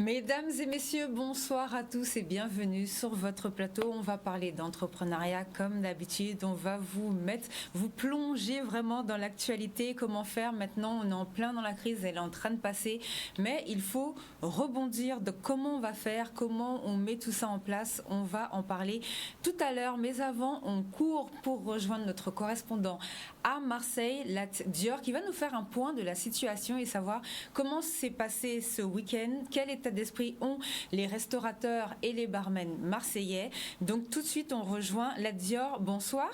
Mesdames et messieurs, bonsoir à tous et bienvenue sur votre plateau. On va parler d'entrepreneuriat comme d'habitude. On va vous plonger vraiment dans l'actualité. Comment faire maintenant? On est en plein dans la crise, elle est en train de passer. Mais il faut rebondir de comment on va faire, comment on met tout ça en place. On va en parler tout à l'heure. Mais avant, on court pour rejoindre notre correspondant à Marseille, Lat Dior, qui va nous faire un point de la situation et savoir comment s'est passé ce week-end, quel état d'esprit ont les restaurateurs et les barmen marseillais. Donc tout de suite, on rejoint Lat Dior. Bonsoir.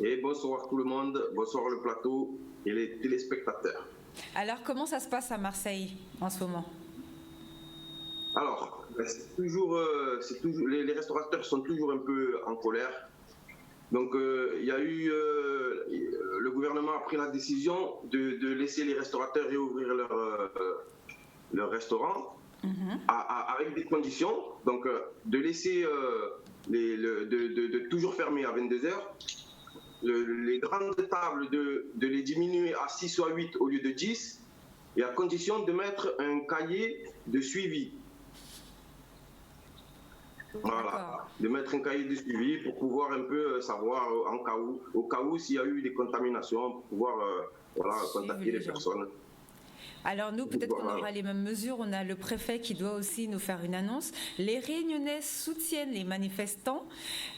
Et bonsoir tout le monde, bonsoir le plateau et les téléspectateurs. Alors comment ça se passe à Marseille en ce moment? Alors, les restaurateurs sont toujours un peu en colère. Donc il y a eu, le gouvernement a pris la décision de laisser les restaurateurs réouvrir leur restaurant avec des conditions. Donc de laisser, de toujours fermer à 22h. Les grandes tables de les diminuer à 6 ou à 8 au lieu de 10, et à condition de mettre un cahier de suivi. Voilà, de mettre un cahier de suivi pour pouvoir un peu savoir au cas où s'il y a eu des contaminations, pour pouvoir contacter les personnes. Alors nous, peut-être qu'on aura les mêmes mesures. On a le préfet qui doit aussi nous faire une annonce. Les Réunionnais soutiennent les manifestants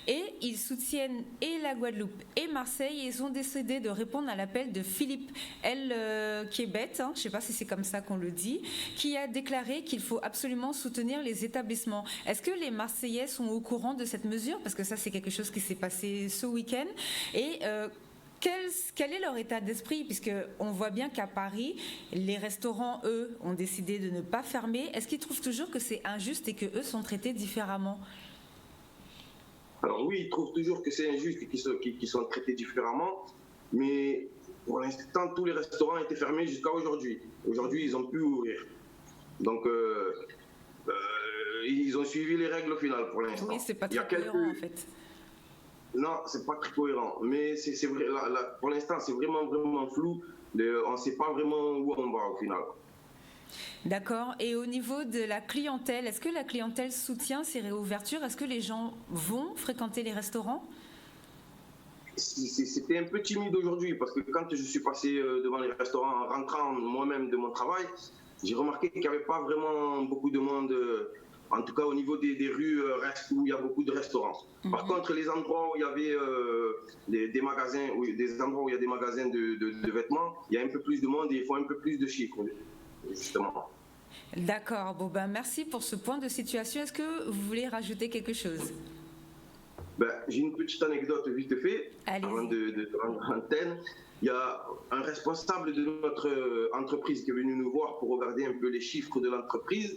et ils soutiennent et la Guadeloupe et Marseille. Ils ont décidé de répondre à l'appel de Philippe qui est bête, je ne sais pas si c'est comme ça qu'on le dit, qui a déclaré qu'il faut absolument soutenir les établissements. Est-ce que les Marseillais sont au courant de cette mesure? Parce que ça, c'est quelque chose qui s'est passé ce week-end. Et quel est leur état d'esprit? Puisqu'on voit bien qu'à Paris, les restaurants, eux, ont décidé de ne pas fermer. Est-ce qu'ils trouvent toujours que c'est injuste et qu'eux sont traités différemment? Alors oui, ils trouvent toujours que c'est injuste et qu'ils sont traités différemment. Mais pour l'instant, tous les restaurants étaient fermés jusqu'à aujourd'hui. Aujourd'hui, ils ont pu ouvrir. Donc, ils ont suivi les règles au final pour l'instant. Oui, c'est pas très cohérent en fait. Non, c'est pas très cohérent. Mais c'est vrai, pour l'instant, c'est vraiment flou. On ne sait pas vraiment où on va au final. D'accord. Et au niveau de la clientèle, est-ce que la clientèle soutient ces réouvertures? Est-ce que les gens vont fréquenter les restaurants? C'était un peu timide aujourd'hui parce que quand je suis passé devant les restaurants en rentrant moi-même de mon travail, j'ai remarqué qu'il n'y avait pas vraiment beaucoup de monde. En tout cas, au niveau des rues où il y a beaucoup de restaurants. Par contre, les endroits où il y avait des magasins, des endroits où il y a des magasins de vêtements, il y a un peu plus de monde et il faut un peu plus de chiffres, justement. D'accord. Bon, merci pour ce point de situation. Est-ce que vous voulez rajouter quelque chose? J'ai une petite anecdote vite fait, avant de rendre l'antenne. Il y a un responsable de notre entreprise qui est venu nous voir pour regarder un peu les chiffres de l'entreprise.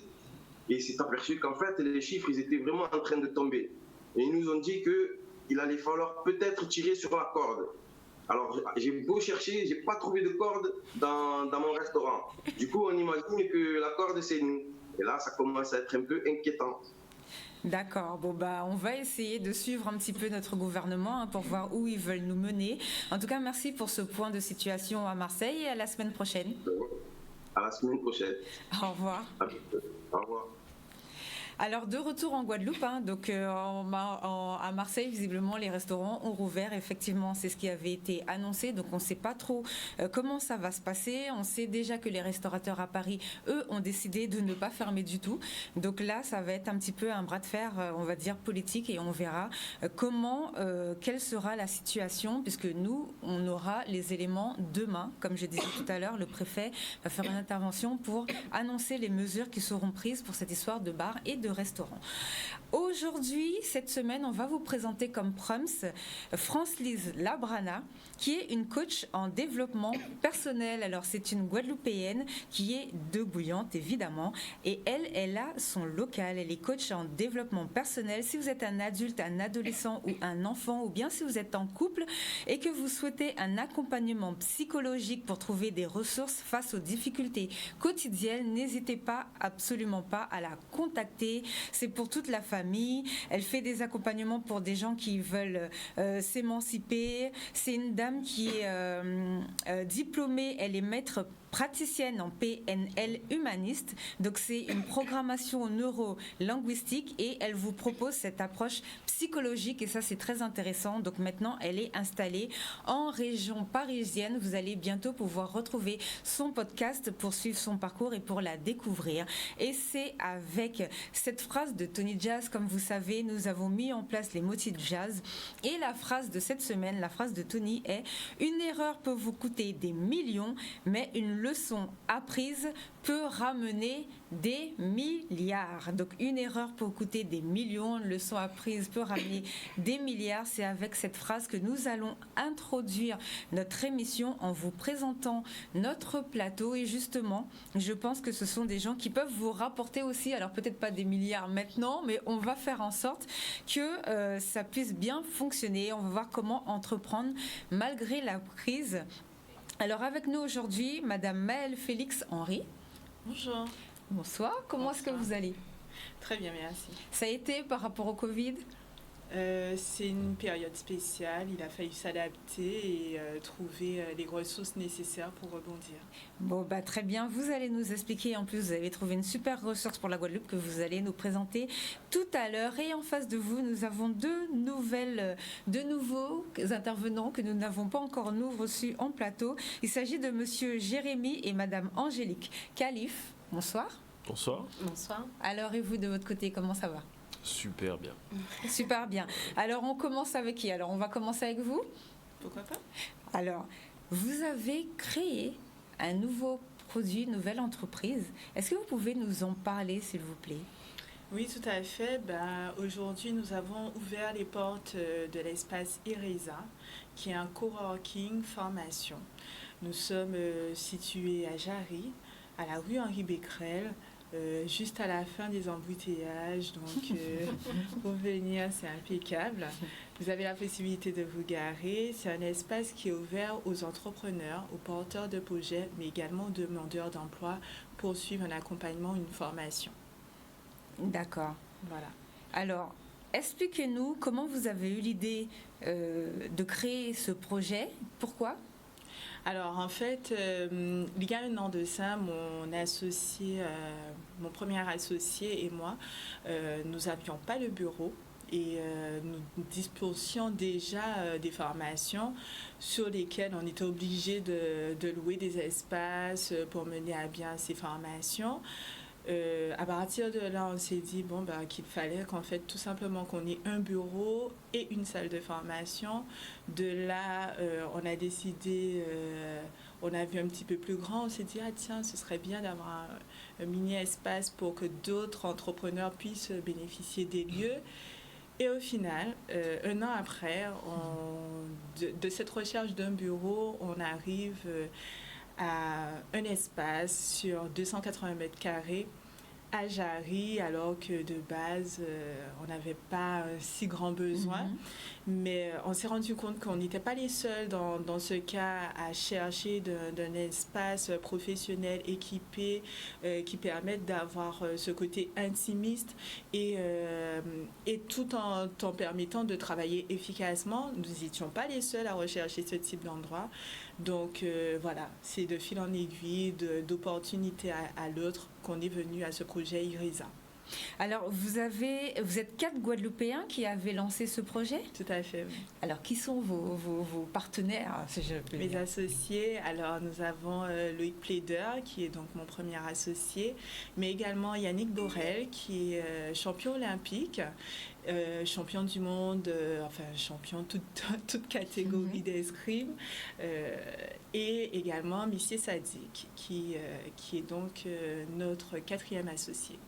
Et il s'est aperçu qu'en fait, les chiffres, ils étaient vraiment en train de tomber. Et ils nous ont dit qu'il allait falloir peut-être tirer sur la corde. Alors, j'ai beau chercher, je n'ai pas trouvé de corde dans mon restaurant. Du coup, on imagine que la corde, c'est nous. Et là, ça commence à être un peu inquiétant. D'accord. Bon, on va essayer de suivre un petit peu notre gouvernement pour voir où ils veulent nous mener. En tout cas, merci pour ce point de situation à Marseille et à la semaine prochaine. À la semaine prochaine. Au revoir. Au revoir. Alors, de retour en Guadeloupe, donc à Marseille, visiblement, les restaurants ont rouvert. Effectivement, c'est ce qui avait été annoncé. Donc, on ne sait pas trop comment ça va se passer. On sait déjà que les restaurateurs à Paris, eux, ont décidé de ne pas fermer du tout. Donc là, ça va être un petit peu un bras de fer, on va dire, politique. Et on verra quelle sera la situation, puisque nous, on aura les éléments demain. Comme je disais tout à l'heure, le préfet va faire une intervention pour annoncer les mesures qui seront prises pour cette histoire de bar et de restaurants. Aujourd'hui, cette semaine, on va vous présenter comme proms France-Lise Labrana, qui est une coach en développement personnel. Alors, c'est une Guadeloupéenne qui est de Bouillante, évidemment, et elle a son local. Elle est coach en développement personnel. Si vous êtes un adulte, un adolescent ou un enfant, ou bien si vous êtes en couple et que vous souhaitez un accompagnement psychologique pour trouver des ressources face aux difficultés quotidiennes, n'hésitez pas, absolument pas, à la contacter. C'est pour toute la famille. Elle fait des accompagnements pour des gens qui veulent s'émanciper. C'est une dame qui est diplômée. Elle est maître praticienne en PNL humaniste. Donc c'est une programmation neuro-linguistique et elle vous propose cette approche psychologique et ça c'est très intéressant. Donc maintenant elle est installée en région parisienne. Vous allez bientôt pouvoir retrouver son podcast pour suivre son parcours et pour la découvrir. Et c'est avec cette phrase de Tony Jazz, comme vous savez, nous avons mis en place les motifs de jazz. Et la phrase de cette semaine, la phrase de Tony est: une erreur peut vous coûter des millions, mais une leçon apprise peut ramener des milliards. Donc une erreur peut coûter des millions, une leçon apprise peut ramener des milliards. C'est avec cette phrase que nous allons introduire notre émission en vous présentant notre plateau. Et justement, je pense que ce sont des gens qui peuvent vous rapporter aussi, alors peut-être pas des milliards maintenant, mais on va faire en sorte que ça puisse bien fonctionner. On va voir comment entreprendre malgré la crise. Alors avec nous aujourd'hui, Madame Maëlle Félix Henry. Bonjour. Bonsoir, comment est-ce que vous allez? Très bien, merci. Ça a été par rapport au Covid? C'est une période spéciale, il a fallu s'adapter et trouver les ressources nécessaires pour rebondir. Bon, très bien, vous allez nous expliquer, en plus vous avez trouvé une super ressource pour la Guadeloupe que vous allez nous présenter tout à l'heure. Et en face de vous, nous avons deux nouveaux intervenants que nous n'avons pas encore nous reçus en plateau. Il s'agit de Monsieur Jérémy et Madame Angélique Khalif. Bonsoir. Bonsoir. Bonsoir. Alors et vous de votre côté, comment ça va? Super bien. Super bien. Alors on commence avec qui? Alors on va commencer avec vous. Pourquoi pas? Alors, vous avez créé un nouveau produit, une nouvelle entreprise. Est-ce que vous pouvez nous en parler, s'il vous plaît? Oui, tout à fait. Aujourd'hui, nous avons ouvert les portes de l'espace IRESA, qui est un coworking formation. Nous sommes situés à Jarry, à la rue Henri Becquerel, juste à la fin des embouteillages, donc pour venir c'est impeccable. Vous avez la possibilité de vous garer. C'est un espace qui est ouvert aux entrepreneurs, aux porteurs de projets, mais également aux demandeurs d'emploi pour suivre un accompagnement, une formation. D'accord. Voilà. Alors, expliquez-nous comment vous avez eu l'idée de créer ce projet. Pourquoi? Alors en fait, il y a un an de ça, mon associé, mon premier associé et moi, nous n'avions pas le bureau et nous disposions déjà des formations sur lesquelles on était obligé de louer des espaces pour mener à bien ces formations. À partir de là, on s'est dit qu'il fallait qu'en fait tout simplement qu'on ait un bureau et une salle de formation. De là, on a décidé, on a vu un petit peu plus grand, on s'est dit tiens, ce serait bien d'avoir un mini espace pour que d'autres entrepreneurs puissent bénéficier des lieux. Et au final, un an après, de cette recherche d'un bureau, on arrive à un espace sur 280 mètres carrés à Jarry, alors que de base, on n'avait pas si grand besoin. Mais on s'est rendu compte qu'on n'était pas les seuls dans ce cas à chercher d'un espace professionnel équipé qui permette d'avoir ce côté intimiste et tout en permettant de travailler efficacement. Nous n'étions pas les seuls à rechercher ce type d'endroit. Donc voilà, c'est de fil en aiguille, d'opportunité à l'autre qu'on est venu à ce projet IRESA. Alors, vous êtes 4 Guadeloupéens qui avaient lancé ce projet? Tout à fait. Oui. Alors, qui sont vos partenaires, si je peux dire? Mes associés, alors nous avons Loïc Plaider, qui est donc mon premier associé, mais également Yannick Borel, qui est champion olympique, champion du monde, champion toute catégorie d'escrime, et également Missier Sadik, qui est donc notre 4e associé.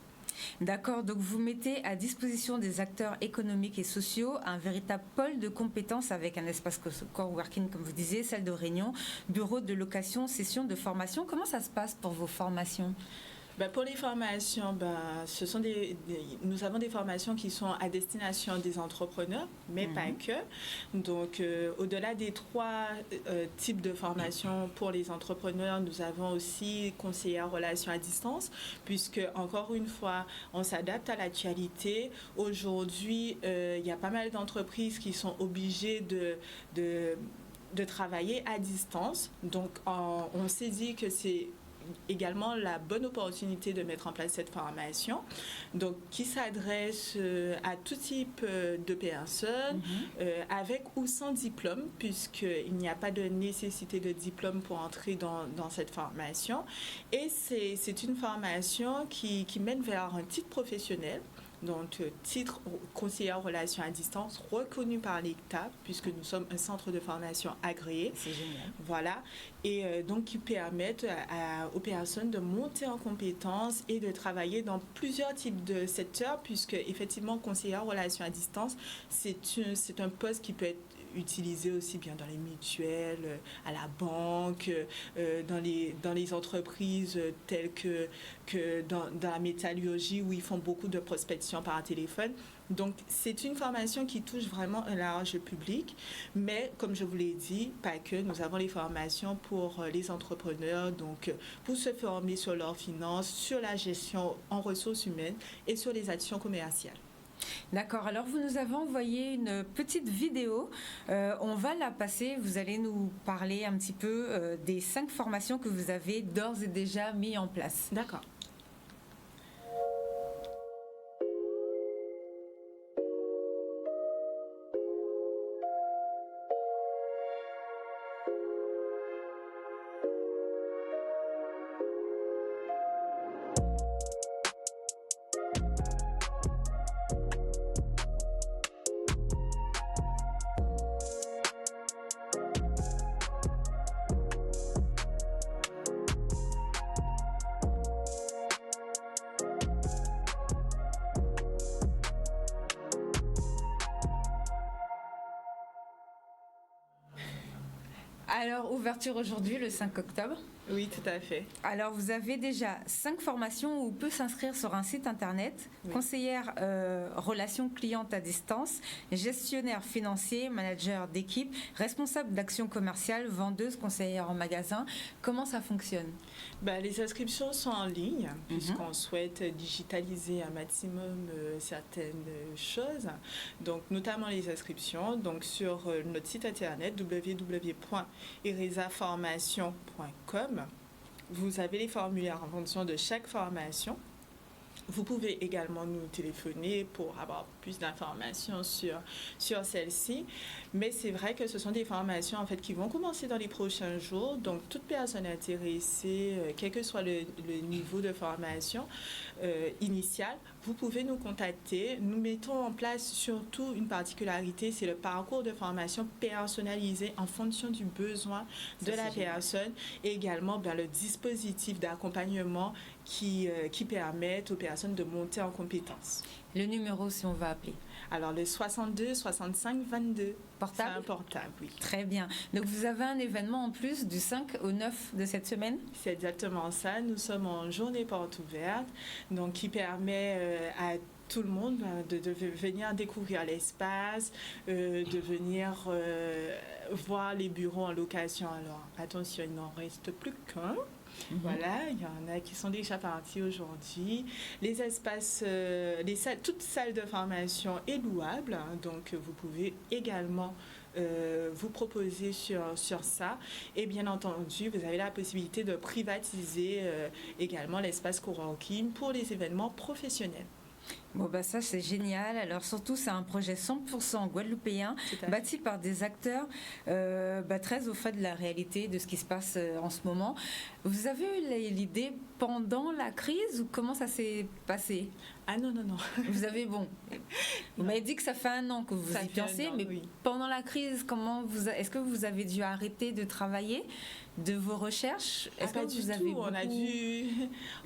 D'accord, donc vous mettez à disposition des acteurs économiques et sociaux un véritable pôle de compétences avec un espace coworking, comme vous disiez, salle de réunion, bureau de location, session de formation. Comment ça se passe pour vos formations ? Pour les formations, nous avons des formations qui sont à destination des entrepreneurs, mais pas que. Donc, au-delà des 3 types de formations pour les entrepreneurs, nous avons aussi conseillère relations à distance, puisque, encore une fois, on s'adapte à l'actualité. Aujourd'hui, il y a pas mal d'entreprises qui sont obligées de travailler à distance. Donc, on s'est dit que c'est également la bonne opportunité de mettre en place cette formation, donc qui s'adresse à tout type de personnes, avec ou sans diplôme, puisqu'il n'y a pas de nécessité de diplôme pour entrer dans cette formation. Et c'est une formation qui mène vers un titre professionnel. Donc, titre conseillère en relations à distance reconnu par l'État, puisque nous sommes un centre de formation agréé. C'est génial. Voilà. Et donc, qui permettent aux personnes de monter en compétences et de travailler dans plusieurs types de secteurs, puisque, effectivement, conseillère en relations à distance, c'est un poste qui peut être utilisé aussi bien dans les mutuelles, à la banque, dans les entreprises telles que dans la métallurgie où ils font beaucoup de prospection par téléphone. Donc, c'est une formation qui touche vraiment un large public, mais comme je vous l'ai dit, pas que, nous avons les formations pour les entrepreneurs, donc pour se former sur leurs finances, sur la gestion en ressources humaines et sur les actions commerciales. D'accord, alors vous nous avez envoyé une petite vidéo, on va la passer, vous allez nous parler un petit peu des 5 formations que vous avez d'ores et déjà mis en place. D'accord. Alors, ouverture aujourd'hui, le 5 octobre. Oui, tout à fait. Alors, vous avez déjà 5 formations où on peut s'inscrire sur un site internet. Oui. Conseillère relations clientes à distance, gestionnaire financier, manager d'équipe, responsable d'action commerciale, vendeuse, conseillère en magasin. Comment ça fonctionne ? Les inscriptions sont en ligne, puisqu'on souhaite digitaliser un maximum certaines choses, donc notamment les inscriptions. Donc sur notre site internet www.eresaformation.com, vous avez les formulaires en fonction de chaque formation. Vous pouvez également nous téléphoner pour avoir plus d'informations sur celle-ci. Mais c'est vrai que ce sont des formations en fait, qui vont commencer dans les prochains jours. Donc, toute personne intéressée, quel que soit le niveau de formation initial, vous pouvez nous contacter. Nous mettons en place surtout une particularité, c'est le parcours de formation personnalisé en fonction du besoin de la personne et également le dispositif d'accompagnement qui permettent aux personnes de monter en compétences. Le numéro, si on va appeler. Alors, le 62 65 22. Portable ? C'est un portable, oui. Très bien. Donc, vous avez un événement en plus du 5 au 9 de cette semaine ? C'est exactement ça. Nous sommes en journée porte ouverte, donc qui permet à tout le monde de venir découvrir l'espace, de venir voir les bureaux en location. Alors, attention, il n'en reste plus qu'un. Voilà, il y en a qui sont déjà partis aujourd'hui. Les espaces, toute salle de formation est louable, donc vous pouvez également vous proposer sur ça. Et bien entendu, vous avez la possibilité de privatiser également l'espace coworking pour les événements professionnels. Bon, ça c'est génial. Alors surtout c'est un projet 100% guadeloupéen, bâti par des acteurs très au fait de la réalité de ce qui se passe en ce moment. Vous avez eu l'idée pendant la crise ou comment ça s'est passé ? Ah non. Vous avez, vous m'avez dit que ça fait 1 an que vous y pensez, mais oui. Pendant la crise, est-ce que vous avez dû arrêter de travailler de vos recherches? Est-ce que vous avez beaucoup...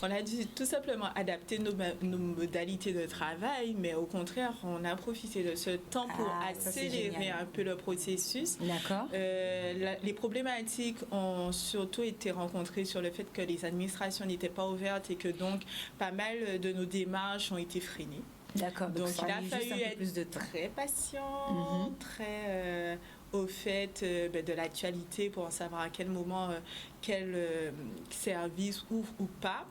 on a dû tout simplement adapter nos modalités de travail, mais au contraire, on a profité de ce temps pour accélérer un peu le processus. D'accord. Les problématiques ont surtout été rencontrées sur le fait que les administrations n'étaient pas ouvertes et que donc pas mal de nos démarches ont été freinées. D'accord. Donc il a fallu être très patient, très au fait de l'actualité pour en savoir à quel moment quel service ouvre ou pas,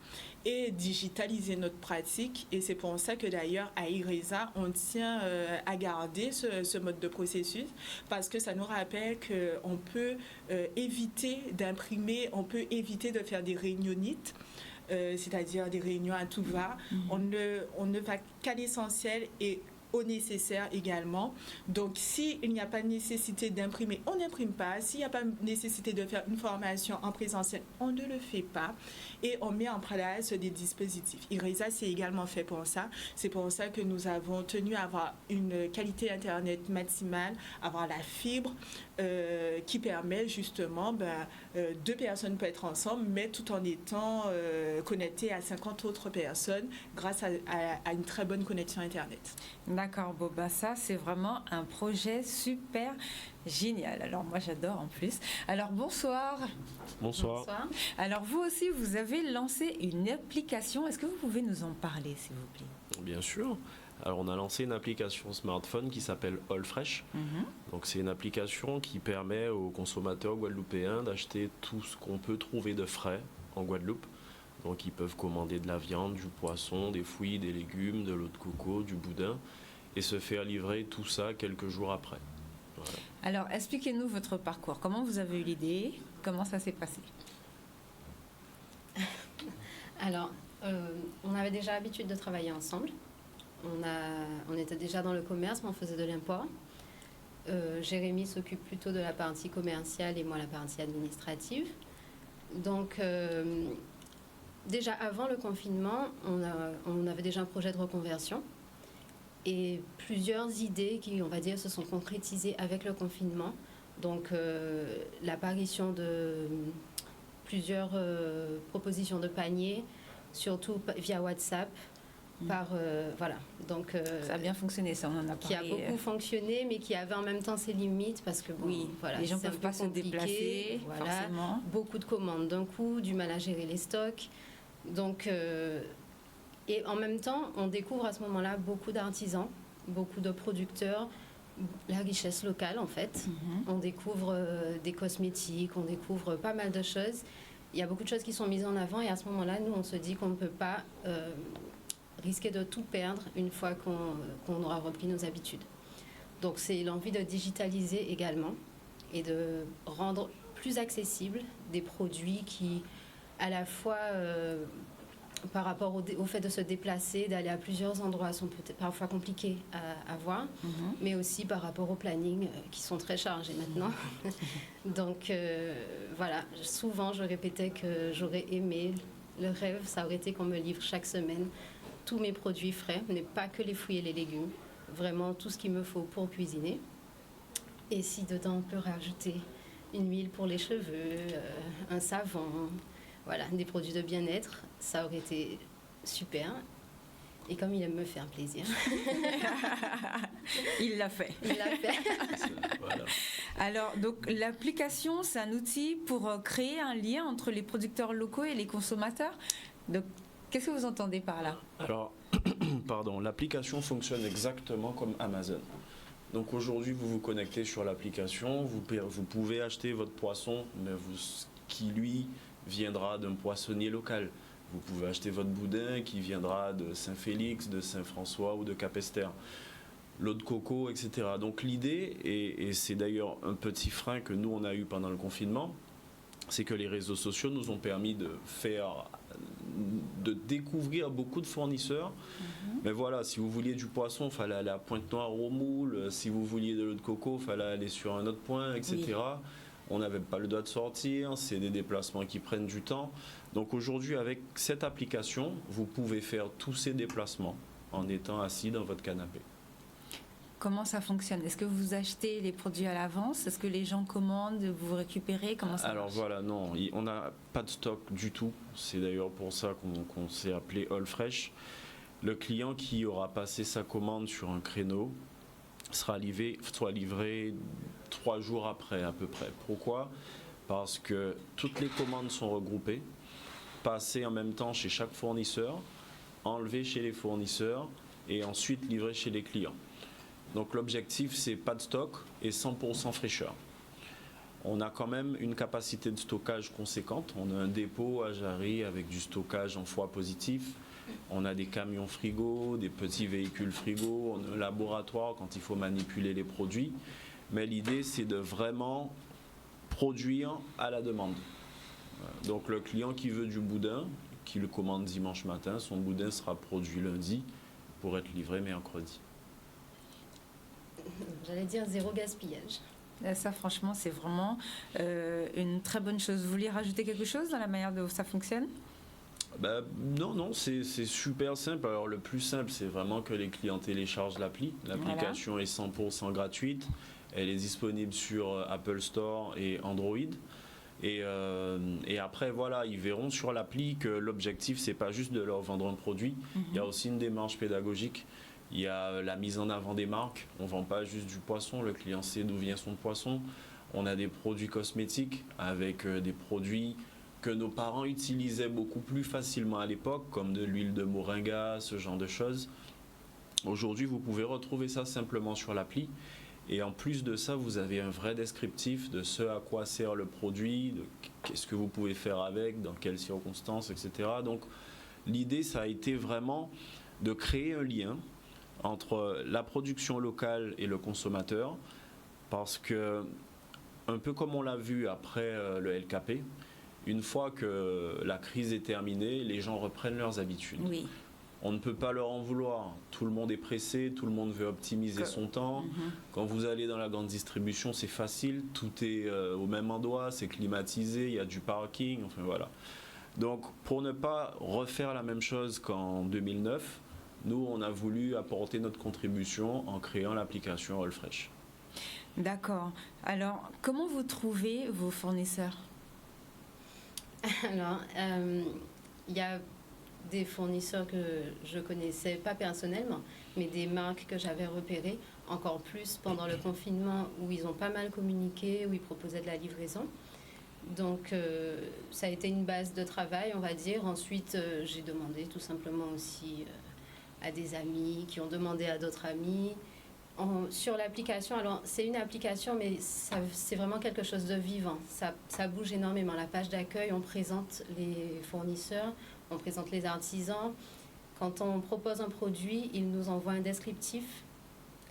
et digitaliser notre pratique. Et c'est pour ça que d'ailleurs à IRESA, on tient à garder ce mode de processus, parce que ça nous rappelle qu'on peut éviter d'imprimer, on peut éviter de faire des réunionites, c'est-à-dire des réunions à tout va. On ne va qu'à l'essentiel et au nécessaire également. Donc, s'il n'y a pas de nécessité d'imprimer, on n'imprime pas. S'il n'y a pas de nécessité de faire une formation en présentiel, on ne le fait pas. Et on met en place des dispositifs. IRESA, c'est également fait pour ça. C'est pour ça que nous avons tenu à avoir une qualité Internet maximale, avoir la fibre qui permet justement, 2 personnes peuvent être ensemble, mais tout en étant connectées à 50 autres personnes grâce à une très bonne connexion Internet. D'accord, bon, ça c'est vraiment un projet super génial. Alors moi j'adore en plus. Alors bonsoir. Bonsoir. Alors vous aussi vous avez lancé une application. Est-ce que vous pouvez nous en parler s'il vous plaît? Bien sûr. Alors on a lancé une application smartphone qui s'appelle AllFresh. Donc c'est une application qui permet aux consommateurs guadeloupéens d'acheter tout ce qu'on peut trouver de frais en Guadeloupe. Donc ils peuvent commander de la viande, du poisson, des fruits, des légumes, de l'eau de coco, du boudin et se faire livrer tout ça quelques jours après. Voilà. Alors expliquez-nous votre parcours. Comment vous avez eu l'idée? Comment ça s'est passé? Alors, on avait déjà l'habitude de travailler ensemble. On était déjà dans le commerce, mais on faisait de l'import. Jérémy s'occupe plutôt de la partie commerciale et moi la partie administrative. Donc, déjà avant le confinement, on avait déjà un projet de reconversion et plusieurs idées qui, on va dire, se sont concrétisées avec le confinement. Donc, l'apparition de plusieurs propositions de paniers, surtout via WhatsApp. Voilà. Donc, ça a bien fonctionné, ça, on en a parlé. Qui a beaucoup fonctionné, mais qui avait en même temps ses limites parce que voilà, les gens ne peuvent pas se déplacer, forcément. Beaucoup de commandes d'un coup, du mal à gérer les stocks. Donc, et en même temps, on découvre à ce moment-là beaucoup d'artisans, beaucoup de producteurs, la richesse locale en fait. On découvre des cosmétiques, on découvre pas mal de choses. Il y a beaucoup de choses qui sont mises en avant et à ce moment-là, nous, on se dit qu'on ne peut pas risquer de tout perdre une fois qu'on aura repris nos habitudes. Donc c'est l'envie de digitaliser également et de rendre plus accessibles des produits qui, à la fois par rapport au fait de se déplacer, d'aller à plusieurs endroits, sont peut-être parfois compliqués à voir, mais aussi par rapport au planning qui sont très chargés maintenant. Donc voilà, souvent je répétais que j'aurais aimé, le rêve, ça aurait été qu'on me livre chaque semaine tous mes produits frais, mais pas que les fruits et les légumes, vraiment tout ce qu'il me faut pour cuisiner. Et si dedans on peut rajouter une huile pour les cheveux, un savon, voilà, des produits de bien-être, ça aurait été super. Et comme il aime me faire plaisir. Il l'a fait. Il l'a fait. Voilà. Alors, donc l'application, c'est un outil pour créer un lien entre les producteurs locaux et les consommateurs. Donc, qu'est-ce que vous entendez par là? Alors, l'application fonctionne exactement comme Amazon. Donc aujourd'hui, vous vous connectez sur l'application, vous pouvez acheter votre poisson, mais qui lui viendra d'un poissonnier local. Vous pouvez acheter votre boudin qui viendra de Saint-Félix, de Saint-François ou de Capesterre. L'eau de coco, etc. Donc l'idée, et c'est d'ailleurs un petit frein que nous on a eu pendant le confinement, c'est que les réseaux sociaux nous ont permis de découvrir beaucoup de fournisseurs. Mais voilà, si vous vouliez du poisson, il fallait aller à Pointe-Noire au Moule. Si vous vouliez de l'eau de coco, il fallait aller sur un autre point, etc. Oui. On n'avait pas le droit de sortir, c'est des déplacements qui prennent du temps. Donc aujourd'hui, avec cette application, vous pouvez faire tous ces déplacements en étant assis dans votre canapé. Comment ça fonctionne? Est-ce que vous achetez les produits à l'avance? Est-ce que les gens commandent, vous récupérez? Comment ça Alors marche? voilà, non, on n'a pas de stock du tout. C'est d'ailleurs pour ça qu'on s'est appelé AllFresh. Le client qui aura passé sa commande sur un créneau sera livré 3 jours après à peu près. Pourquoi? Parce que toutes les commandes sont regroupées, passées en même temps chez chaque fournisseur, enlevées chez les fournisseurs et ensuite livrées chez les clients. Donc l'objectif, c'est pas de stock et 100% fraîcheur. On a quand même une capacité de stockage conséquente. On a un dépôt à Jarry avec du stockage en foie positif. On a des camions frigo, des petits véhicules frigo, on a un laboratoire quand il faut manipuler les produits. Mais l'idée, c'est de vraiment produire à la demande. Donc le client qui veut du boudin, qui le commande dimanche matin, son boudin sera produit lundi pour être livré mercredi. J'allais dire zéro gaspillage. Ça, franchement, c'est vraiment une très bonne chose. Vous voulez rajouter quelque chose dans la manière dont ça fonctionne ? Non, c'est super simple. Alors le plus simple, c'est vraiment que les clients téléchargent l'appli. L'application est 100% gratuite. Elle est disponible sur Apple Store et Android. Et après, voilà, ils verront sur l'appli que l'objectif, c'est pas juste de leur vendre un produit. Il y a aussi une démarche pédagogique. Il y a la mise en avant des marques. On ne vend pas juste du poisson. Le client sait d'où vient son poisson. On a des produits cosmétiques avec des produits que nos parents utilisaient beaucoup plus facilement à l'époque, comme de l'huile de moringa, ce genre de choses. Aujourd'hui, vous pouvez retrouver ça simplement sur l'appli. Et en plus de ça, vous avez un vrai descriptif de ce à quoi sert le produit, de qu'est-ce que vous pouvez faire avec, dans quelles circonstances, etc. Donc l'idée, ça a été vraiment de créer un lien entre la production locale et le consommateur, parce que, un peu comme on l'a vu après le LKP, une fois que la crise est terminée, les gens reprennent leurs habitudes. Oui. On ne peut pas leur en vouloir. Tout le monde est pressé, tout le monde veut optimiser son temps. Quand vous allez dans la grande distribution, c'est facile, tout est au même endroit, c'est climatisé, il y a du parking, enfin voilà. Donc pour ne pas refaire la même chose qu'en 2009, nous on a voulu apporter notre contribution en créant l'application Allfresh. D'accord. Alors, comment vous trouvez vos fournisseurs ? Alors, il y a des fournisseurs que je connaissais pas personnellement, mais des marques que j'avais repérées, encore plus pendant le confinement où ils ont pas mal communiqué, où ils proposaient de la livraison. Donc ça a été une base de travail, on va dire. Ensuite, j'ai demandé tout simplement aussi à des amis qui ont demandé à d'autres amis. Sur l'application, alors c'est une application, mais c'est vraiment quelque chose de vivant. Ça bouge énormément. La page d'accueil, on présente les fournisseurs, on présente les artisans. Quand on propose un produit, ils nous envoient un descriptif.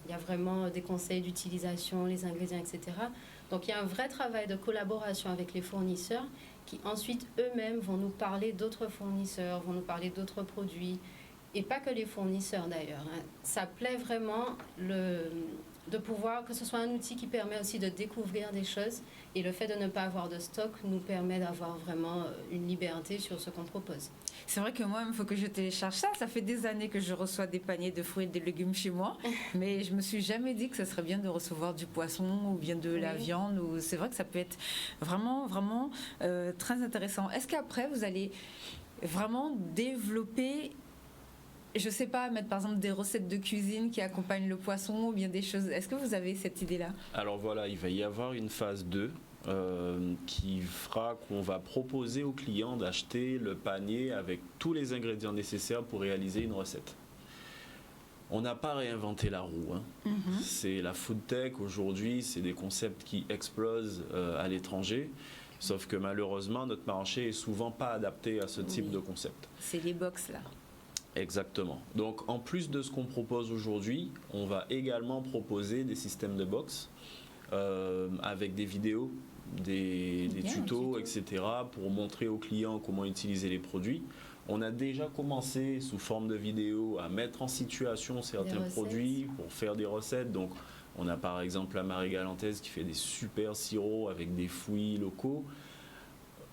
Il y a vraiment des conseils d'utilisation, les ingrédients, etc. Donc il y a un vrai travail de collaboration avec les fournisseurs qui ensuite eux-mêmes vont nous parler d'autres fournisseurs, vont nous parler d'autres produits. Et pas que les fournisseurs d'ailleurs. Ça plaît vraiment de pouvoir, que ce soit un outil qui permet aussi de découvrir des choses. Et le fait de ne pas avoir de stock nous permet d'avoir vraiment une liberté sur ce qu'on propose. C'est vrai que moi, il faut que je télécharge ça. Ça fait des années que je reçois des paniers de fruits et de légumes chez moi. Mais je me suis jamais dit que ce serait bien de recevoir du poisson ou bien de la viande. C'est vrai que ça peut être vraiment, vraiment très intéressant. Est-ce qu'après, vous allez vraiment développer... Je ne sais pas, mettre par exemple des recettes de cuisine qui accompagnent le poisson ou bien des choses. Est-ce que vous avez cette idée-là ? Alors voilà, il va y avoir une phase 2 qui fera qu'on va proposer aux clients d'acheter le panier avec tous les ingrédients nécessaires pour réaliser une recette. On n'a pas réinventé la roue. C'est la food tech aujourd'hui, c'est des concepts qui explosent à l'étranger. Sauf que malheureusement, notre marché est souvent pas adapté à ce type de concept. C'est les box là. Exactement. Donc en plus de ce qu'on propose aujourd'hui, on va également proposer des systèmes de box avec des vidéos, des tutos, etc. pour montrer aux clients comment utiliser les produits. On a déjà commencé sous forme de vidéo à mettre en situation certains produits pour faire des recettes. Donc on a par exemple la Marie Galantaise qui fait des super sirops avec des fruits locaux.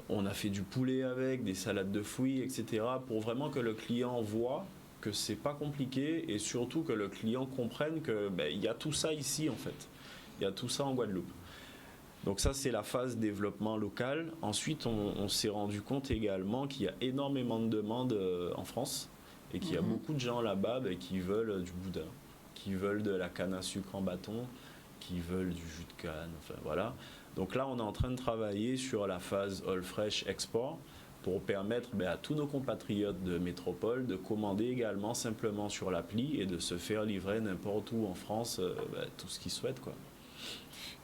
On a fait du poulet avec, des salades de fruits, etc. pour vraiment que le client voit que c'est pas compliqué et surtout que le client comprenne que il y a tout ça ici en fait. Il y a tout ça en Guadeloupe. Donc ça c'est la phase développement local. Ensuite on s'est rendu compte également qu'il y a énormément de demandes en France et qu'il y a beaucoup de gens là-bas qui veulent du boudin, qui veulent de la canne à sucre en bâton, qui veulent du jus de canne, enfin voilà. Donc là, on est en train de travailler sur la phase Allfresh Export pour permettre à tous nos compatriotes de métropole de commander également simplement sur l'appli et de se faire livrer n'importe où en France tout ce qu'ils souhaitent, quoi.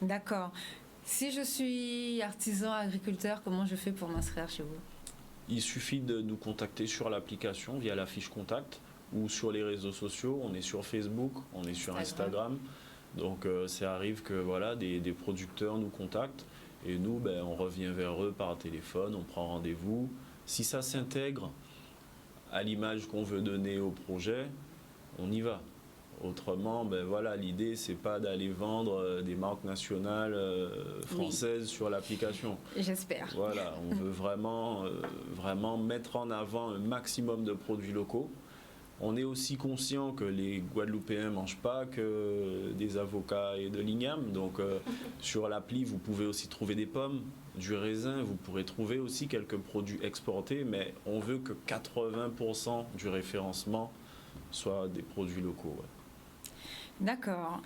D'accord. Si je suis artisan, agriculteur, comment je fais pour m'inscrire chez vous? Il suffit de nous contacter sur l'application via la fiche contact ou sur les réseaux sociaux. On est sur Facebook, on est sur Instagram. Donc ça arrive que des producteurs nous contactent et nous on revient vers eux par téléphone, on prend rendez-vous. Si ça s'intègre à l'image qu'on veut donner au projet, on y va. Autrement, l'idée, c'est pas d'aller vendre des marques nationales françaises sur l'application. J'espère. Voilà, on veut vraiment mettre en avant un maximum de produits locaux. On est aussi conscient que les Guadeloupéens ne mangent pas que des avocats et de l'igname. Donc, sur l'appli, vous pouvez aussi trouver des pommes, du raisin. Vous pourrez trouver aussi quelques produits exportés, mais on veut que 80% du référencement soit des produits locaux. Ouais. D'accord.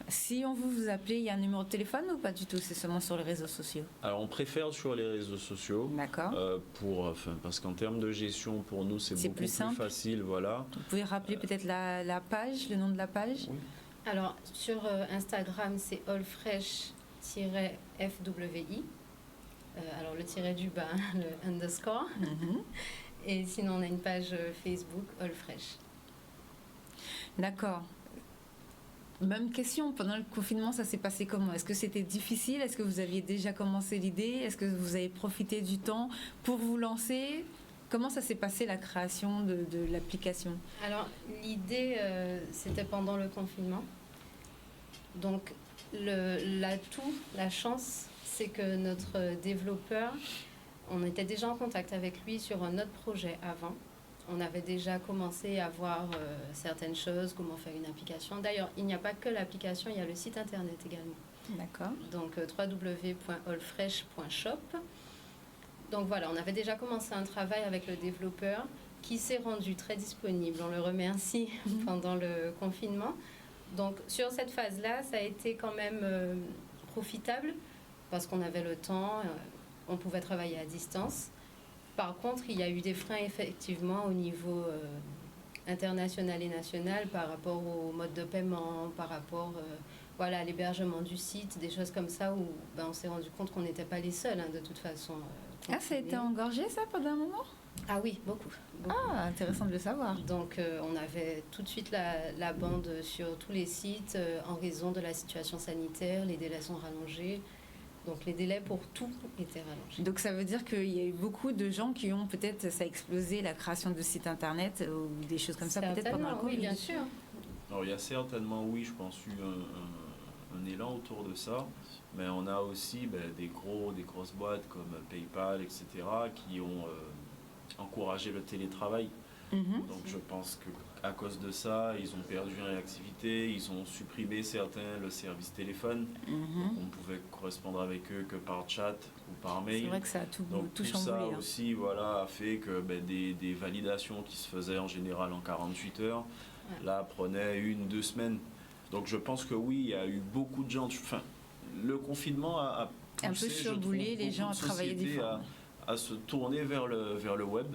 Si on veut vous appeler, il y a un numéro de téléphone ou pas du tout? C'est seulement sur les réseaux sociaux? Alors, on préfère sur les réseaux sociaux. D'accord. Parce qu'en termes de gestion, pour nous, c'est beaucoup plus facile. Voilà. Vous pouvez rappeler peut-être la page, le nom de la page? Oui. Alors, sur Instagram, c'est allfresh-fwi. Alors, le tiret du bas, le underscore. Et sinon, on a une page Facebook, allfresh. D'accord. Même question, pendant le confinement, ça s'est passé comment? Est-ce que c'était difficile? Est-ce que vous aviez déjà commencé l'idée? Est-ce que vous avez profité du temps pour vous lancer? Comment ça s'est passé la création de l'application? Alors, l'idée, c'était pendant le confinement. Donc, l'atout, la chance, c'est que notre développeur, on était déjà en contact avec lui sur un autre projet avant. On avait déjà commencé à voir certaines choses, comment faire une application. D'ailleurs, il n'y a pas que l'application, il y a le site internet également. D'accord. Donc, www.allfresh.shop. Donc voilà, on avait déjà commencé un travail avec le développeur qui s'est rendu très disponible. On le remercie pendant le confinement. Donc, sur cette phase-là, ça a été quand même profitable parce qu'on avait le temps, on pouvait travailler à distance. Par contre, il y a eu des freins effectivement au niveau international et national par rapport au mode de paiement, par rapport à l'hébergement du site, des choses comme ça où on s'est rendu compte qu'on n'était pas les seuls de toute façon. Ça a été engorgé ça pendant un moment? Ah oui, beaucoup. Ah, intéressant de le savoir. Donc on avait tout de suite la bande sur tous les sites en raison de la situation sanitaire, les délais sont rallongés. Donc les délais pour tout étaient rallongés. Donc ça veut dire qu'il y a eu beaucoup de gens qui ont peut-être, ça a explosé la création de sites internet ou des choses comme ça peut-être pendant le Covid. Oui, bien sûr. Alors il y a certainement, oui, je pense, eu un élan autour de ça, mais on a aussi des grosses boîtes comme PayPal, etc., qui ont encouragé le télétravail. Donc je pense qu'à cause de ça, ils ont perdu en réactivité, ils ont supprimé le service téléphone. Donc on pouvait correspondre avec eux que par chat ou par mail. C'est vrai que ça a tout chamboulé. Ça aussi a fait que des validations qui se faisaient en général en 48 heures, là prenaient 1-2 semaines. Donc je pense que oui, il y a eu beaucoup de gens... Enfin, le confinement a poussé, un peu chamboulé les gens à travailler différemment. À se tourner vers le web,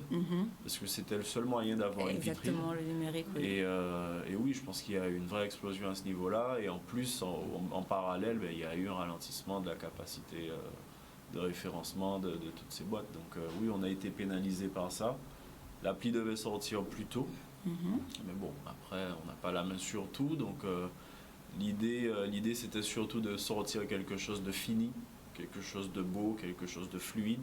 parce que c'était le seul moyen d'avoir une vitrine. Exactement, le numérique. Oui. Et oui, je pense qu'il y a eu une vraie explosion à ce niveau-là. Et en plus, en parallèle, il y a eu un ralentissement de la capacité de référencement de toutes ces boîtes. Donc oui, on a été pénalisé par ça. L'appli devait sortir plus tôt. Mais bon, après, on n'a pas la main sur tout. Donc l'idée, c'était surtout de sortir quelque chose de fini, quelque chose de beau, quelque chose de fluide.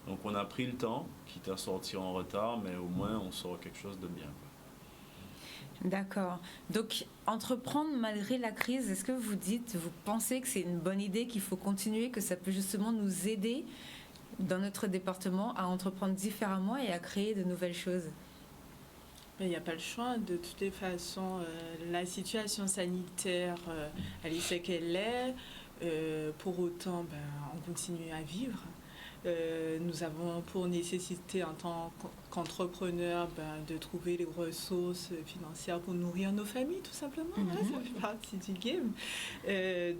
Donc on a pris le temps, quitte à sortir en retard, mais au moins on sort quelque chose de bien. D'accord. Donc entreprendre malgré la crise, est-ce que vous pensez que c'est une bonne idée, qu'il faut continuer, que ça peut justement nous aider dans notre département à entreprendre différemment et à créer de nouvelles choses? Il n'y a pas le choix. De toutes les façons, la situation sanitaire, elle est ce qu'elle est. Pour autant, on continue à vivre. Nous avons pour nécessité en tant qu'entrepreneur de trouver les ressources financières pour nourrir nos familles, tout simplement. Voilà, ça fait partie du game.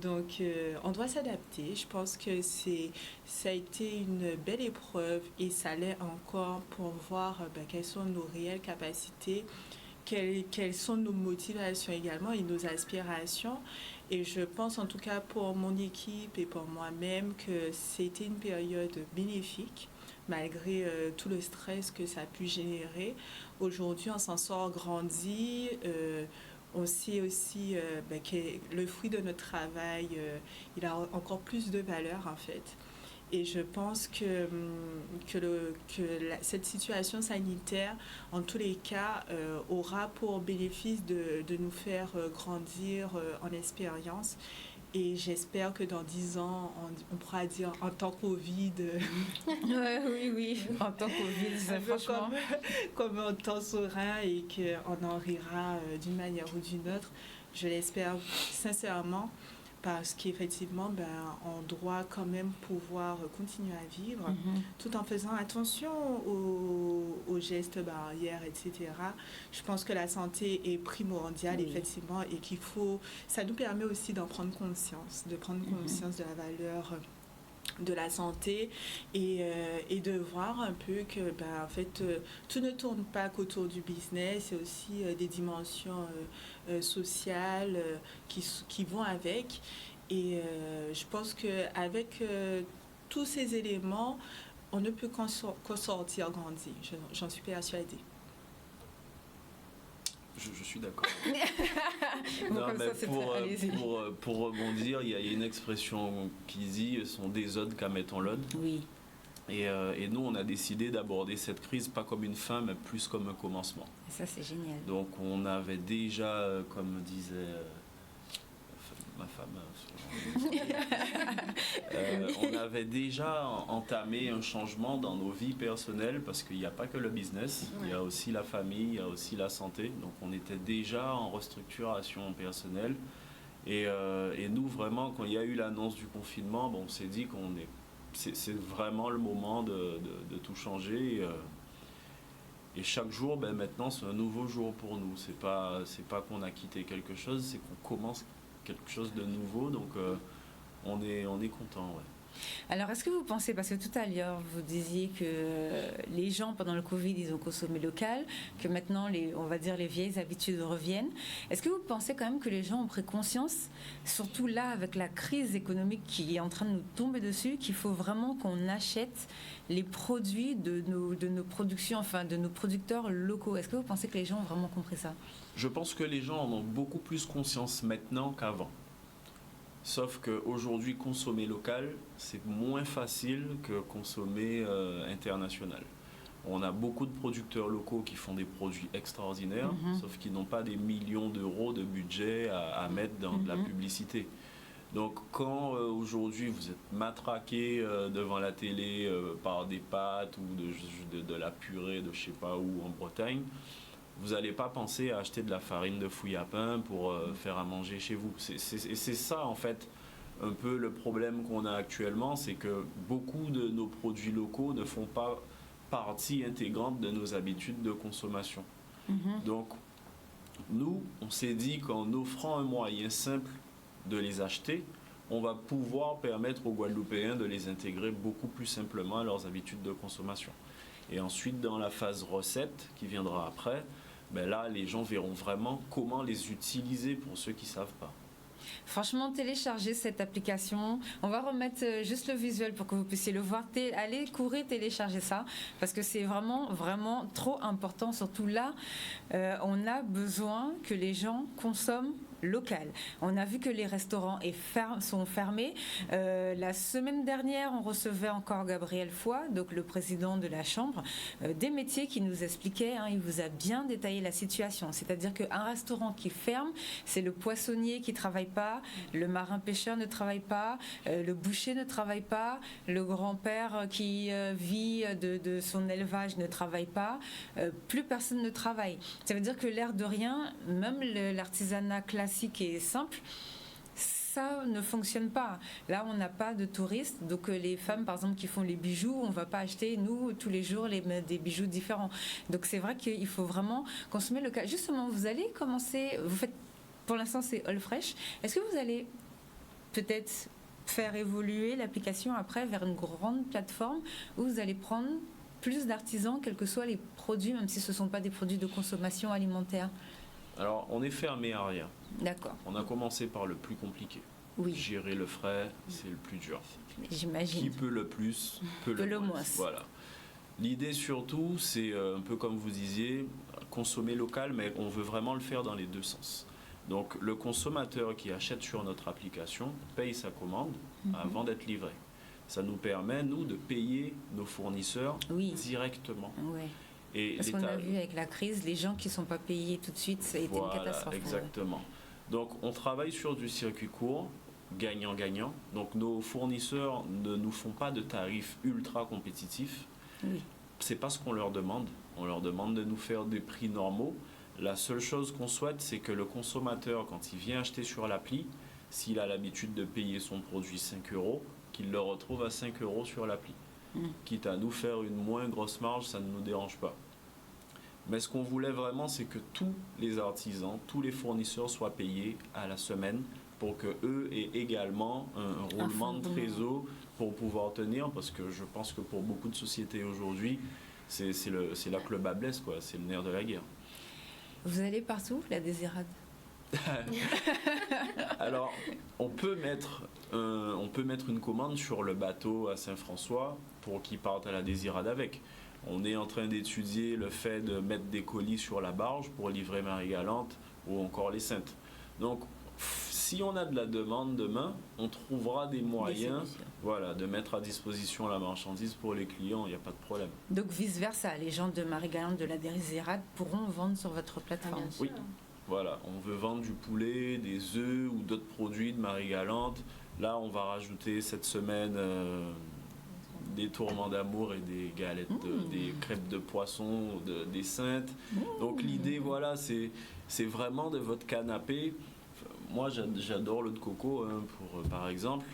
Donc, on doit s'adapter. Je pense que ça a été une belle épreuve et ça l'est encore pour voir quelles sont nos réelles capacités, quelles sont nos motivations également et nos aspirations. Et je pense en tout cas pour mon équipe et pour moi-même que c'était une période bénéfique malgré tout le stress que ça a pu générer. Aujourd'hui, on s'en sort grandi. On sait aussi que le fruit de notre travail, il a encore plus de valeur en fait. Et je pense que cette situation sanitaire, en tous les cas, aura pour bénéfice de nous faire grandir en expérience. Et j'espère que dans 10 ans, on pourra dire en temps Covid. Oui, en temps Covid, c'est franchement. Comme en temps serein et qu'on en rira d'une manière ou d'une autre. Je l'espère sincèrement. Parce qu'effectivement, on doit quand même pouvoir continuer à vivre tout en faisant attention aux gestes barrières, etc. Je pense que la santé est primordiale, effectivement, et ça nous permet aussi d'en prendre conscience, de prendre conscience de la valeur de la santé et de voir un peu que en fait tout ne tourne pas qu'autour du business, il y a aussi des dimensions sociales qui vont avec et je pense qu'avec tous ces éléments on ne peut qu'en sortir grandi, j'en suis persuadée. Je suis d'accord. Bon, non, mais pour rebondir, il y a une expression qui dit « sont des odes qu'à mettre en l'ode ». Oui. Et nous, on a décidé d'aborder cette crise pas comme une fin, mais plus comme un commencement. Et ça, c'est génial. Donc, on avait déjà, comme disait ma femme, on avait déjà entamé un changement dans nos vies personnelles parce qu'il n'y a pas que le business, il y a aussi la famille, il y a aussi la santé. Donc, on était déjà en restructuration personnelle. Et nous, vraiment, quand il y a eu l'annonce du confinement, on s'est dit c'est vraiment le moment de tout changer. Et chaque jour, maintenant, c'est un nouveau jour pour nous. C'est pas qu'on a quitté quelque chose, c'est qu'on commence quelque chose de nouveau. Donc, on est content. Ouais. Alors, est-ce que vous pensez, parce que tout à l'heure, vous disiez que les gens, pendant le Covid, ils ont consommé local, que maintenant, on va dire, les vieilles habitudes reviennent. Est-ce que vous pensez quand même que les gens ont pris conscience, surtout là, avec la crise économique qui est en train de nous tomber dessus, qu'il faut vraiment qu'on achète les produits de nos productions, enfin, de nos producteurs locaux? Est-ce que vous pensez que les gens ont vraiment compris ça? Je pense que les gens en ont beaucoup plus conscience maintenant qu'avant. Sauf qu'aujourd'hui, consommer local, c'est moins facile que consommer international. On a beaucoup de producteurs locaux qui font des produits extraordinaires, sauf qu'ils n'ont pas des millions d'euros de budget à mettre dans de la publicité. Donc quand aujourd'hui vous êtes matraqué devant la télé par des pâtes ou de la purée de je sais pas où en Bretagne, vous n'allez pas penser à acheter de la farine de fouille à pain pour faire à manger chez vous. C'est ça, en fait, un peu le problème qu'on a actuellement, c'est que beaucoup de nos produits locaux ne font pas partie intégrante de nos habitudes de consommation. Donc, nous, on s'est dit qu'en offrant un moyen simple de les acheter, on va pouvoir permettre aux Guadeloupéens de les intégrer beaucoup plus simplement à leurs habitudes de consommation. Et ensuite, dans la phase recette qui viendra après, là, les gens verront vraiment comment les utiliser pour ceux qui ne savent pas. Franchement, téléchargez cette application. On va remettre juste le visuel pour que vous puissiez le voir. Allez, courez, téléchargez ça parce que c'est vraiment, vraiment trop important. Surtout là, on a besoin que les gens consomment local. On a vu que les restaurants sont fermés. La semaine dernière, on recevait encore Gabriel Foy, donc le président de la Chambre des métiers, qui nous expliquait, il vous a bien détaillé la situation. C'est-à-dire qu'un restaurant qui ferme, c'est le poissonnier qui ne travaille pas, le marin-pêcheur ne travaille pas, le boucher ne travaille pas, le grand-père qui vit de son élevage ne travaille pas, plus personne ne travaille. Ça veut dire que l'air de rien, même l'artisanat classique et simple, ça ne fonctionne pas. Là, on n'a pas de touristes, donc les femmes, par exemple, qui font les bijoux, on ne va pas acheter, nous, tous les jours, des bijoux différents. Donc c'est vrai qu'il faut vraiment consommer local. Justement, vous allez commencer, vous faites, pour l'instant, c'est All Fresh. Est-ce que vous allez peut-être faire évoluer l'application après vers une grande plateforme où vous allez prendre plus d'artisans, quels que soient les produits, même si ce ne sont pas des produits de consommation alimentaire? Alors, on est fermé à rien. D'accord. On a commencé par le plus compliqué. Oui. Gérer le frais, c'est le plus dur. J'imagine. Qui peut le plus, peut le moins. Voilà. L'idée surtout, c'est un peu comme vous disiez, consommer local, mais on veut vraiment le faire dans les deux sens. Donc, le consommateur qui achète sur notre application paye sa commande avant d'être livré. Ça nous permet, nous, de payer nos fournisseurs directement. Oui. Et parce qu'on a vu avec la crise, les gens qui ne sont pas payés tout de suite, ça a été une catastrophe. Exactement. Donc, on travaille sur du circuit court, gagnant-gagnant. Donc, nos fournisseurs ne nous font pas de tarifs ultra compétitifs. Oui. C'est pas ce qu'on leur demande. On leur demande de nous faire des prix normaux. La seule chose qu'on souhaite, c'est que le consommateur, quand il vient acheter sur l'appli, s'il a l'habitude de payer son produit 5 €, qu'il le retrouve à 5 € sur l'appli. Quitte à nous faire une moins grosse marge, ça ne nous dérange pas. Mais ce qu'on voulait vraiment, c'est que tous les artisans, tous les fournisseurs soient payés à la semaine pour qu'eux aient également un roulement de trésor pour pouvoir tenir, parce que je pense que pour beaucoup de sociétés aujourd'hui, c'est là que le bas blesse, quoi. C'est le nerf de la guerre. Vous allez partout, la Désirade? Alors, on peut mettre une commande sur le bateau à Saint-François pour qu'ils partent à la Désirade avec. On est en train d'étudier le fait de mettre des colis sur la barge pour livrer Marie-Galante ou encore les Saintes. Donc, si on a de la demande demain, on trouvera des moyens de mettre à disposition la marchandise pour les clients, il n'y a pas de problème. Donc, vice-versa, les gens de Marie-Galante, de la Désirade pourront vendre sur votre plateforme? Oui. Voilà, on veut vendre du poulet, des œufs ou d'autres produits de Marie-Galante. Là, on va rajouter cette semaine des tourments d'amour et des galettes, des crêpes de poisson, des Saintes. Donc l'idée, voilà, c'est vraiment de votre canapé. Moi, j'adore l'eau de coco, par exemple.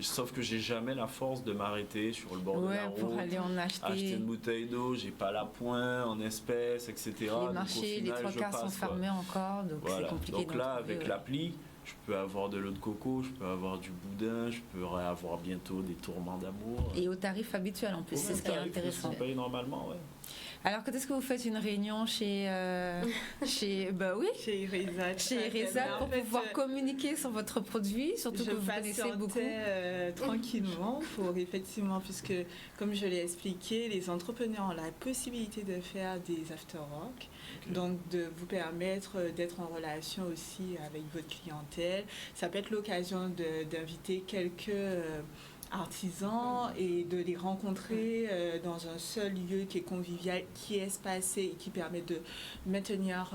Sauf que j'ai jamais la force de m'arrêter sur le bord de la route, pour aller en acheter une bouteille d'eau, j'ai pas la pointe en espèces, etc. Les marchés, les trois quarts sont fermés encore, donc c'est compliqué. Donc là, avec l'appli, je peux avoir de l'eau de coco, je peux avoir du boudin, je peux avoir bientôt des tourments d'amour. Et au tarif habituel en plus, c'est ce qui est intéressant. On paye normalement, ouais. Alors, quand est-ce que vous faites une réunion chez Irizad pour pouvoir communiquer sur votre produit, surtout que vous connaissez beaucoup? Tranquillement, pour effectivement, puisque comme je l'ai expliqué, les entrepreneurs ont la possibilité de faire des after-work, donc de vous permettre d'être en relation aussi avec votre clientèle. Ça peut être l'occasion d'inviter quelques artisans et de les rencontrer dans un seul lieu qui est convivial, qui est espacé et qui permet de maintenir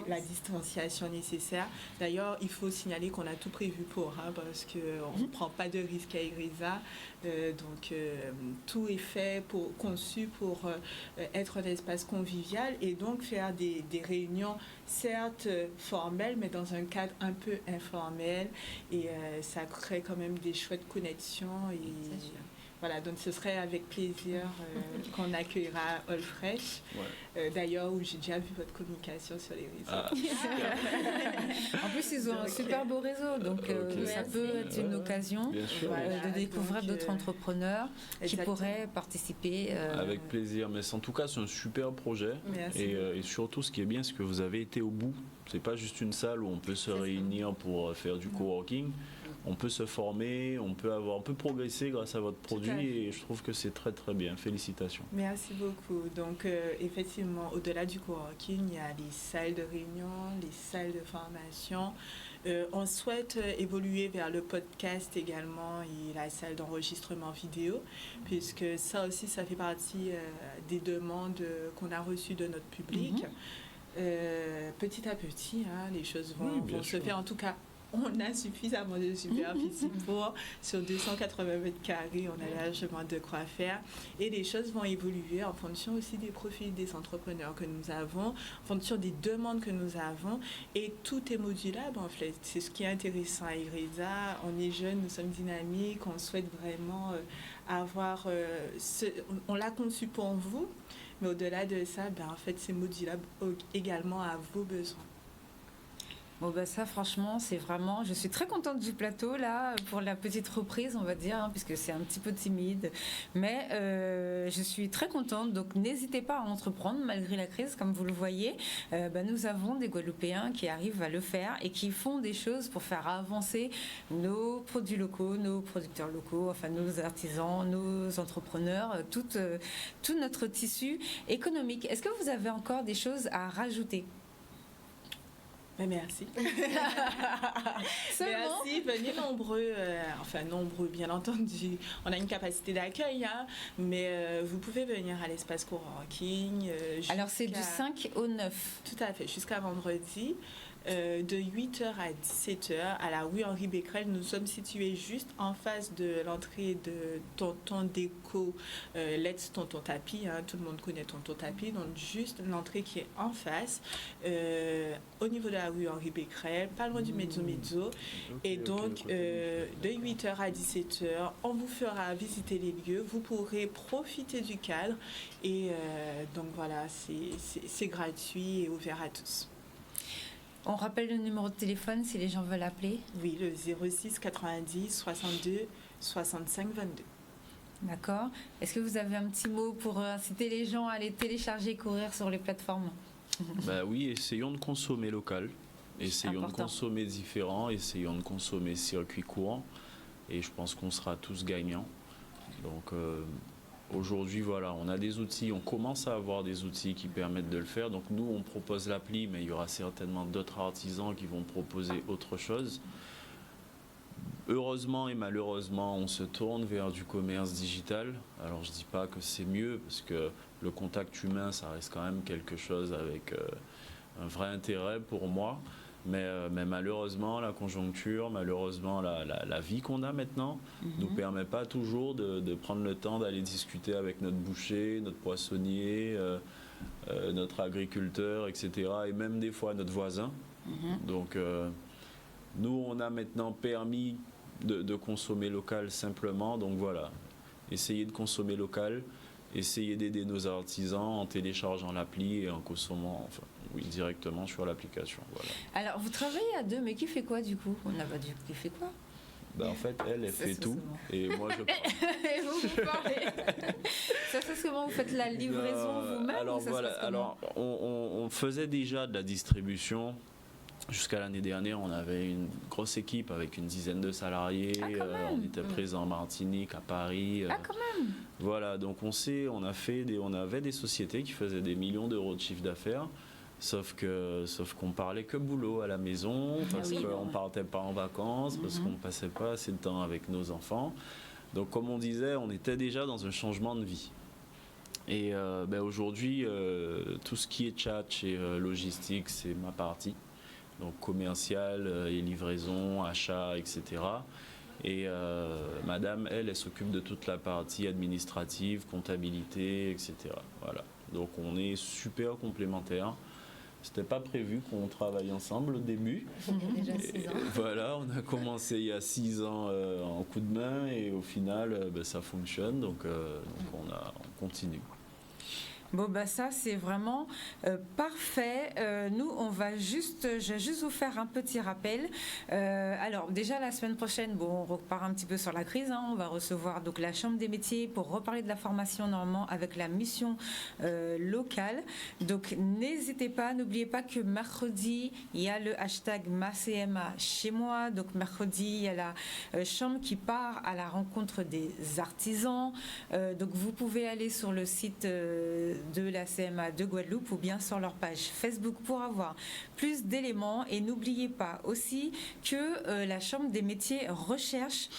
la distanciation nécessaire. D'ailleurs, il faut signaler qu'on a tout prévu pour, parce qu'on ne prend pas de risque à Irizad. Donc, tout est fait, conçu pour être un espace convivial et donc faire des réunions, certes formelles, mais dans un cadre un peu informel. Et ça crée quand même des chouettes connexions. Et voilà, donc ce serait avec plaisir qu'on accueillera All Fresh. D'ailleurs, où j'ai déjà vu votre communication sur les réseaux. En plus, ils ont un super beau réseau, donc ça peut être une occasion de découvrir d'autres entrepreneurs qui pourraient participer. Avec plaisir, mais en tout cas, c'est un super projet. Et surtout, ce qui est bien, c'est que vous avez été au bout. C'est pas juste une salle où on peut se réunir pour faire du coworking. On peut se former, on peut progresser grâce à votre produit et je trouve que c'est très très bien. Félicitations. Merci beaucoup. Donc effectivement, au-delà du coworking, il y a les salles de réunion, les salles de formation. On souhaite évoluer vers le podcast également et la salle d'enregistrement vidéo, puisque ça aussi, ça fait partie des demandes qu'on a reçues de notre public. Petit à petit, les choses vont se faire. En tout cas, on a suffisamment de superficie sur 280 mètres carrés, on a largement de quoi faire. Et les choses vont évoluer en fonction aussi des profils des entrepreneurs que nous avons, en fonction des demandes que nous avons. Et tout est modulable, en fait. C'est ce qui est intéressant à Ireza. On est jeunes, nous sommes dynamiques, on souhaite vraiment avoir... on l'a conçu pour vous, mais au-delà de ça, en fait, c'est modulable également à vos besoins. Bon bah ça franchement c'est vraiment, je suis très contente du plateau là pour la petite reprise on va dire puisque c'est un petit peu timide mais je suis très contente donc n'hésitez pas à entreprendre malgré la crise comme vous le voyez nous avons des Guadeloupéens qui arrivent à le faire et qui font des choses pour faire avancer nos produits locaux, nos producteurs locaux, enfin nos artisans, nos entrepreneurs, tout notre tissu économique. Est-ce que vous avez encore des choses à rajouter? Merci. Merci, venez nombreux, nombreux bien entendu. On a une capacité d'accueil, mais vous pouvez venir à l'espace coworking. Alors c'est du 5 au 9. Tout à fait, jusqu'à vendredi. De 8h à 17h à la rue Henri Becquerel. Nous sommes situés juste en face de l'entrée de Tonton Déco, Let's Tonton Tapis, tout le monde connaît Tonton Tapis, donc juste l'entrée qui est en face, au niveau de la rue Henri Becquerel, pas loin du Mezzo Mezzo. Et donc, de 8h à 17h, on vous fera visiter les lieux, vous pourrez profiter du cadre et donc voilà, c'est gratuit et ouvert à tous. On rappelle le numéro de téléphone si les gens veulent appeler. Oui, le 06 90 62 65 22. D'accord. Est-ce que vous avez un petit mot pour inciter les gens à aller télécharger et courir sur les plateformes? Oui, essayons de consommer local. Essayons de consommer différent. Essayons de consommer circuit court. Et je pense qu'on sera tous gagnants. Donc... aujourd'hui, voilà, on a des outils, on commence à avoir des outils qui permettent de le faire. Donc nous, on propose l'appli, mais il y aura certainement d'autres artisans qui vont proposer autre chose. Heureusement et malheureusement, on se tourne vers du commerce digital. Alors je ne dis pas que c'est mieux, parce que le contact humain, ça reste quand même quelque chose avec un vrai intérêt pour moi. Mais malheureusement, la conjoncture, malheureusement, la vie qu'on a maintenant nous permet pas toujours de prendre le temps d'aller discuter avec notre boucher, notre poissonnier, notre agriculteur, etc. Et même des fois notre voisin. Donc, nous, on a maintenant permis de consommer local simplement. Donc voilà, essayez de consommer local, essayez d'aider nos artisans en téléchargeant l'appli et en consommant... oui, directement sur l'application. Voilà. Alors, vous travaillez à deux, mais qui fait quoi du coup? On n'a pas dit qui fait quoi? En fait, elle fait tout et moi je parle. Et vous parlez. Ça se passe comment? Vous faites la livraison vous-même? Alors voilà, on faisait déjà de la distribution. Jusqu'à l'année dernière, on avait une grosse équipe avec une dizaine de salariés. On était présents en Martinique, à Paris. Quand même. Voilà, donc on avait des sociétés qui faisaient des millions d'euros de chiffre d'affaires. Sauf qu'on parlait que boulot à la maison, parce qu'on ne partait pas en vacances, parce qu'on ne passait pas assez de temps avec nos enfants. Donc comme on disait, on était déjà dans un changement de vie. Et aujourd'hui, tout ce qui est chat et logistique, c'est ma partie. Donc commercial et livraison, achat, etc. Et madame, elle s'occupe de toute la partie administrative, comptabilité, etc. Voilà. Donc on est super complémentaires. C'était pas prévu qu'on travaille ensemble au début. Il y a déjà 6 ans. Voilà, on a commencé il y a 6 ans en coup de main et au final, ça fonctionne. Donc on continue. Bon ça c'est vraiment parfait. Nous je vais juste vous faire un petit rappel. Alors déjà la semaine prochaine, on repart un petit peu sur la crise. On va recevoir donc la Chambre des métiers pour reparler de la formation normalement avec la mission locale. Donc n'hésitez pas, n'oubliez pas que mercredi il y a le hashtag MaCMA chez moi. Donc mercredi il y a la Chambre qui part à la rencontre des artisans. Donc vous pouvez aller sur le site de la CMA de Guadeloupe ou bien sur leur page Facebook pour avoir plus d'éléments. Et n'oubliez pas aussi que la Chambre des métiers recherche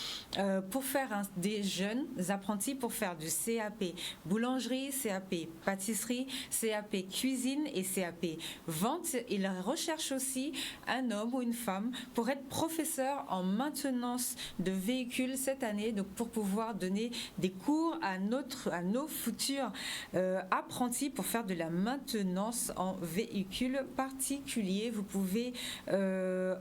pour faire des jeunes apprentis pour faire du CAP boulangerie, CAP pâtisserie, CAP cuisine et CAP vente. Ils recherchent aussi un homme ou une femme pour être professeur en maintenance de véhicules cette année, donc pour pouvoir donner des cours à nos futurs apprentis pour faire de la maintenance en véhicules particuliers. Vous pouvez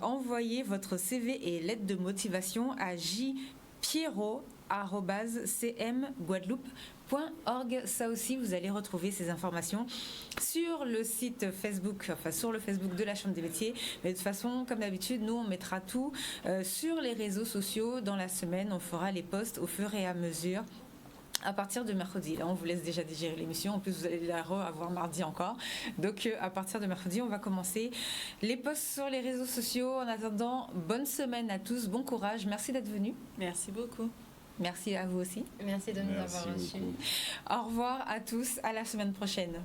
envoyer votre CV et lettre de motivation à jpierrot@cmguadeloupe.org. Ça aussi, vous allez retrouver ces informations sur le site Facebook, enfin sur le Facebook de la Chambre des métiers. Mais de toute façon, comme d'habitude, nous, on mettra tout sur les réseaux sociaux dans la semaine. On fera les posts au fur et à mesure. À partir de mercredi, là on vous laisse déjà digérer l'émission, en plus vous allez la revoir mardi encore, donc à partir de mercredi on va commencer les posts sur les réseaux sociaux. En attendant, bonne semaine à tous, bon courage, merci d'être venus. Merci beaucoup. Merci à vous aussi. Merci de nous avoir reçus. Au revoir à tous, à la semaine prochaine.